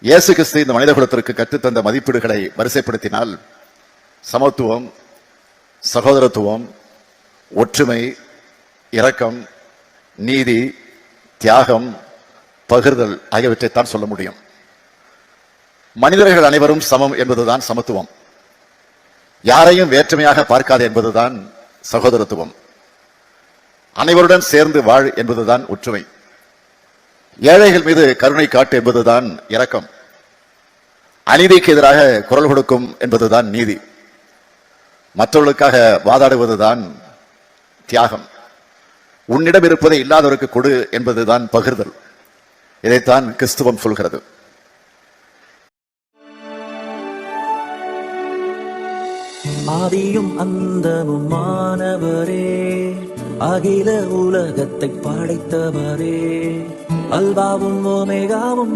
இயேசு கிறிஸ்து இந்த மனித குலத்திற்கு கற்றுத்தந்த மதிப்பீடுகளை வரிசைப்படுத்தினால் சமத்துவம், சகோதரத்துவம், ஒற்றுமை, இரக்கம், நீதி, தியாகம், பகிர்தல் ஆகியவற்றைத்தான் சொல்ல முடியும். மனிதர்கள் அனைவரும் சமம் என்பதுதான் சமத்துவம். யாரையும் வேற்றுமையாக பார்க்காது என்பதுதான் சகோதரத்துவம். அனைவருடன் சேர்ந்து வாழ் என்பதுதான் ஒற்றுமை. ஏழைகள் மீது கருணை காட்டு என்பதுதான் இரக்கம். அநீதிக்கு எதிராக குரல் கொடுக்கும் என்பதுதான் நீதி. மற்றவர்களுக்காக வாதாடுவதுதான் தியாகம். உன்னிடம் இருப்பதை இல்லாதவருக்கு கொடு என்பதுதான் பகிர்தல். இதைத்தான் கிறிஸ்துவம் சொல்கிறது. ஆதியும் அந்தமும் மாணவரே, அகில உலகத்தை படைத்தவரே, அல்பாவும் ஒமேகாவும்